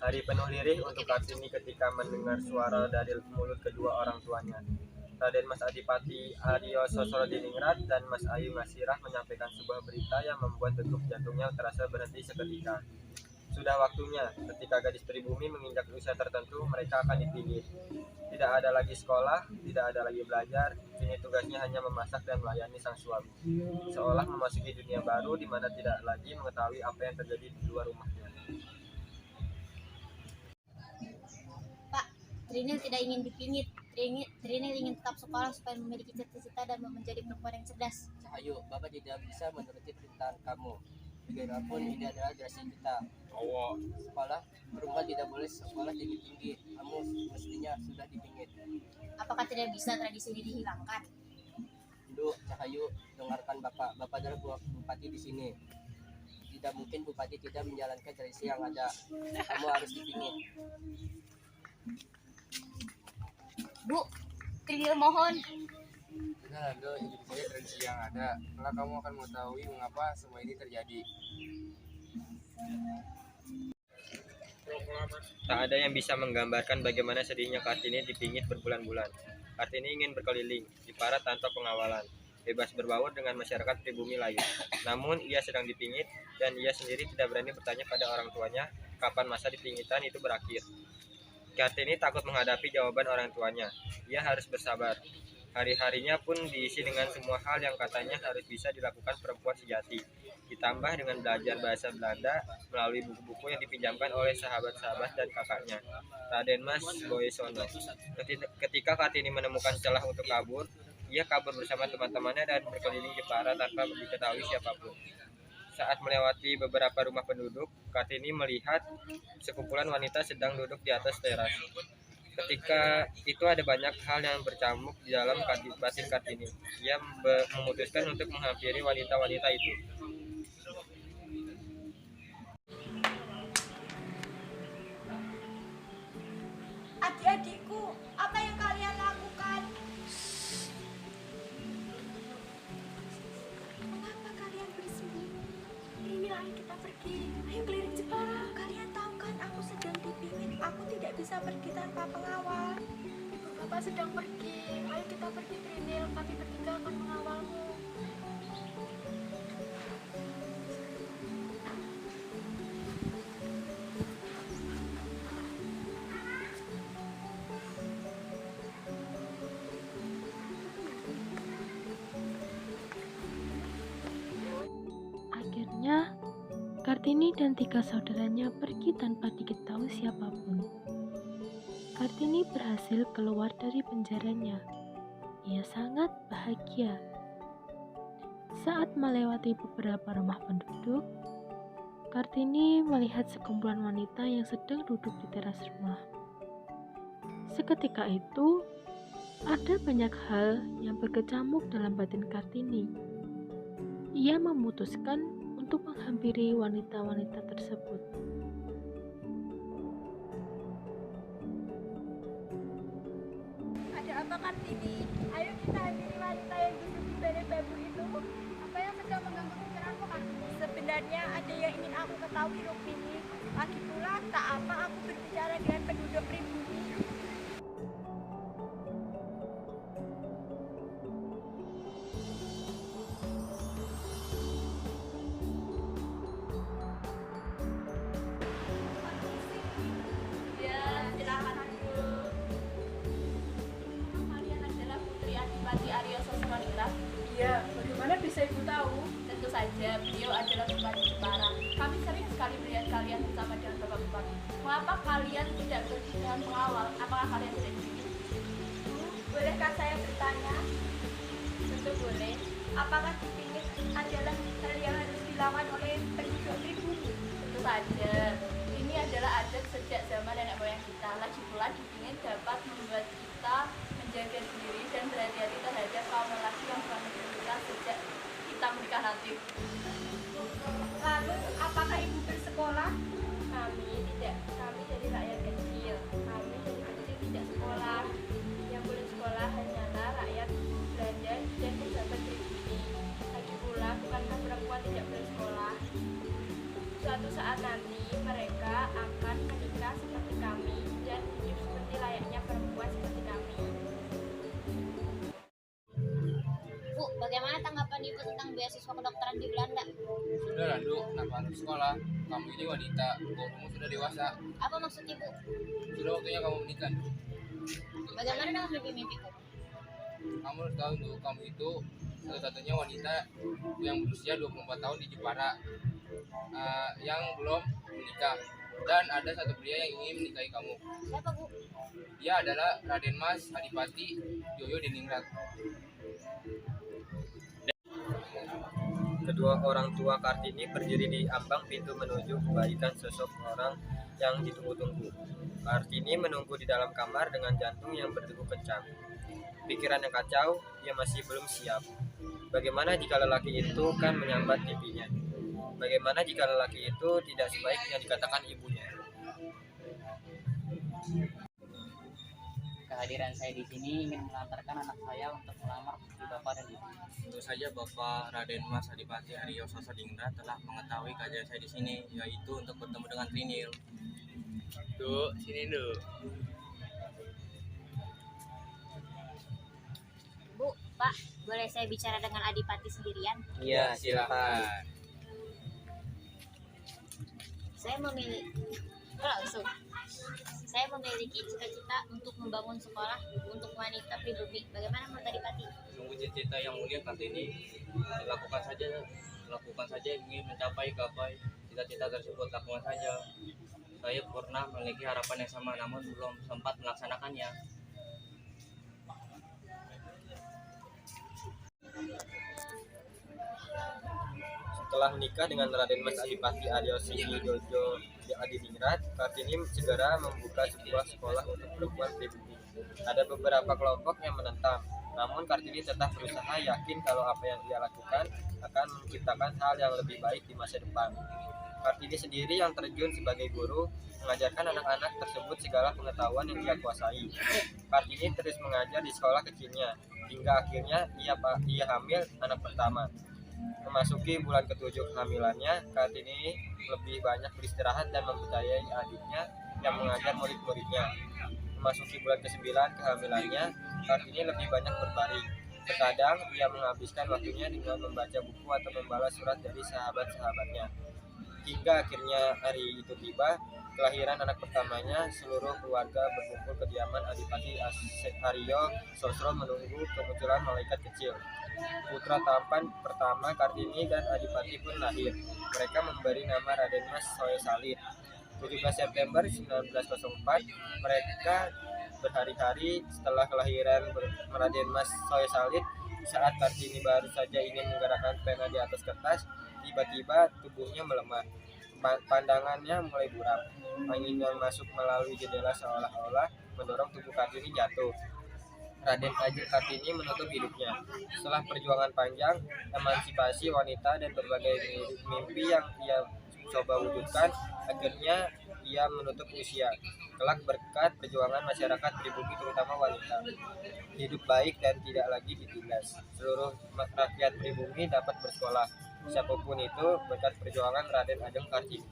Hari penuh lirih untuk Kartini ketika mendengar suara dari mulut kedua orang tuanya. Raden Mas Adipati Aryo Sosrodiningrat dan Mas Ayu Ngasirah menyampaikan sebuah berita yang membuat degup jantungnya terasa berhenti seketika. Sudah waktunya, ketika gadis pribumi menginjak usia tertentu, mereka akan dipingit. Tidak ada lagi sekolah, tidak ada lagi belajar, kini tugasnya hanya memasak dan melayani sang suami. Seolah memasuki dunia baru di mana tidak lagi mengetahui apa yang terjadi di luar rumahnya. Pak, Trinil tidak ingin dipingit. Trinil ingin tetap sekolah supaya memiliki cita-cita dan menjadi perempuan yang cerdas. Cahayu, Bapak tidak bisa menuruti perintah kamu. Bagaimanapun ini adalah generasi kita. Sekolah, perempuan tidak boleh sekolah tinggi-tinggi. Kamu mestinya sudah dipingit. Apakah tidak bisa tradisi ini dihilangkan? Duh, Cahayu, dengarkan Bapak. Bapak adalah bupati di sini. Tidak mungkin bupati tidak menjalankan tradisi yang ada. Kamu harus dipingit. Bu, Trinil mohon. Sudah Lando, ikuti saja tradisi yang ada. Kelak kamu akan mengetahui mengapa semua ini terjadi. Tak ada yang bisa menggambarkan bagaimana sedihnya Kartini dipingit berbulan-bulan. Kartini ingin berkeliling, diparat tanpa pengawalan, bebas berbaur dengan masyarakat pribumi lain. Namun ia sedang dipingit dan ia sendiri tidak berani bertanya pada orang tuanya kapan masa dipingitan itu berakhir. Kartini takut menghadapi jawaban orang tuanya. Ia harus bersabar. Hari-harinya pun diisi dengan semua hal yang katanya harus bisa dilakukan perempuan sejati. Ditambah dengan belajar bahasa Belanda melalui buku-buku yang dipinjamkan oleh sahabat-sahabat dan kakaknya, Raden Mas Boysono. Ketika Kartini menemukan celah untuk kabur, ia kabur bersama teman-temannya dan berkeliling Jepara tanpa diketahui siapapun. Saat melewati beberapa rumah penduduk, Kartini melihat sekumpulan wanita sedang duduk di atas teras. Ketika itu ada banyak hal yang bercamuk di dalam batin Kartini. Ia memutuskan untuk menghampiri wanita-wanita itu. Adik-adikku, apa yang kalian lakukan? Mengapa kalian bersembunyi? Ini ayo kita pergi. Ayo keliling Jepara. Kalian tahu kan aku sedang dipingit. Aku tidak bisa pergi tanpa pengawal. Ibu bapak sedang pergi. Ayo kita pergi Trinil. Kami bertiga akan mengawalmu. Akhirnya, Kartini dan 3 saudaranya pergi tanpa diketahui siapapun. Kartini berhasil keluar dari penjaranya. Ia sangat bahagia. Saat melewati beberapa rumah penduduk, Kartini melihat sekumpulan wanita yang sedang duduk di teras rumah. Seketika itu, ada banyak hal yang berkecamuk dalam batin Kartini. Ia memutuskan untuk menghampiri wanita-wanita tersebut. Ada apa Kartini? Ayo kita hampiri wanita yang duduk di balik bambu itu. Apa yang sedang mengganggu pikiranmu Kartini? Sebenarnya ada yang ingin aku ketahui Rukmini. Lagi pula tak apa aku berbicara dengan penduduk pribumi. Ya, silakan dulu. Kalian adalah Putri Adipati Aryo Sosrodiningrat. Iya, bagaimana bisa ibu tahu? Tentu saja, beliau adalah Bupati Jepara. Kami sering sekali melihat kalian bersama dengan Bapak Bupati. Mengapa kalian tidak pergi dengan pengawal? Apakah kalian tidak dipingit? Bolehkah saya bertanya? Tentu boleh. Apakah dipingit adalah hal yang harus dilawan oleh penduduk pribumi? Tentu saja. Ini adalah adat sejak zaman nenek moyang kita. Lagi pula dipingit dapat membuat kita menjaga diri dan berhati-hati terhadap kaum lelaki yang telah menikah sejak kita menikah nanti. Lalu, apakah ibu bersekolah? Kami dari rakyat kecil. Kami dari kecil tidak sekolah. Yang boleh sekolah hanyalah rakyat Belanda dan pejabat pribumi. Lagi pula, bukankah perempuan tidak boleh sekolah? Suatu suatu saat nanti mereka akan menikah seperti kami dan hidup seperti layaknya perempuan seperti kami. Bu, bagaimana tanggapan Ibu tentang beasiswa kedokteran di Belanda? Sudah Landu, kenapa harus sekolah? Kamu ini wanita, umurmu sudah dewasa. Apa maksud Ibu? Sudah waktunya kamu menikah. Bagaimana dengan mimpi-mimpiku? Kamu harus tahu dulu, kamu itu satu-satunya wanita yang berusia 24 tahun di Jepara yang belum menikah. Dan ada satu pria yang ingin menikahi kamu. Siapa, Bu? Dia adalah Raden Mas Adipati Joyo Diningrat. Kedua orang tua Kartini berdiri di ambang pintu menuju kebaikan sosok orang yang ditunggu-tunggu. Kartini menunggu di dalam kamar dengan jantung yang berdegup kencang. Pikiran yang kacau, ia masih belum siap. Bagaimana jika lelaki itu kan menyambat pipinya? Bagaimana jika lelaki itu tidak sebaik yang dikatakan ibunya? Kehadiran saya di sini ingin mengantarkan anak saya untuk melamar putri Bapak dan Ibu. Tentu saja Bapak Raden Mas Adipati Aryo Sosodingrat telah mengetahui kehadiran saya di sini, yaitu untuk bertemu dengan Trinil. Tuh, sini dulu. Bu, Pak, boleh saya bicara dengan Adipati sendirian? Iya, silakan. Saya memiliki cita-cita untuk membangun sekolah untuk wanita pribumi. Bagaimana menurut Adipati? Sungguh cita-cita yang mulia Kartini, lakukan saja ingin mencapai gapai cita-cita tersebut, lakukan saja. Saya pernah memiliki harapan yang sama, namun belum sempat melaksanakannya. Setelah menikah dengan Raden Mas Adipati Aryo Joyo Adiningrat, Kartini segera membuka sebuah sekolah untuk perempuan pribumi. Ada beberapa kelompok yang menentang, namun Kartini tetap berusaha yakin kalau apa yang ia lakukan akan menciptakan hal yang lebih baik di masa depan. Kartini sendiri yang terjun sebagai guru mengajarkan anak-anak tersebut segala pengetahuan yang ia kuasai. Kartini terus mengajar di sekolah kecilnya hingga akhirnya ia hamil anak pertama. Memasuki bulan ke-7 kehamilannya, Kartini lebih banyak beristirahat dan mempercayai adiknya yang mengajar murid-muridnya. Memasuki bulan ke-9 kehamilannya, Kartini lebih banyak berbaring. Terkadang ia menghabiskan waktunya dengan membaca buku atau membalas surat dari sahabat-sahabatnya. Hingga akhirnya hari itu tiba, kelahiran anak pertamanya, seluruh keluarga berkumpul ke kediaman Adipati Aryo Sosro menunggu kemunculan malaikat kecil. Putra tampan pertama Kartini dan Adipati pun lahir. Mereka memberi nama Raden Mas Soe Salit. 17 September 1904, mereka berhari-hari setelah kelahiran Raden Mas Soe Salit. Saat Kartini baru saja ingin menggerakkan pena di atas kertas, tiba-tiba tubuhnya melemah. Pandangannya mulai buram. Angin yang masuk melalui jendela seolah-olah mendorong tubuh Kartini jatuh. Raden Ajeng Kartini menutup hidupnya. Setelah perjuangan panjang, emansipasi wanita dan berbagai mimpi yang ia coba wujudkan, akhirnya ia menutup usia. Kelak berkat perjuangan masyarakat pribumi terutama wanita, hidup baik dan tidak lagi ditindas. Seluruh rakyat pribumi dapat bersekolah. Siapapun itu berkat perjuangan Raden Ajeng Kartini.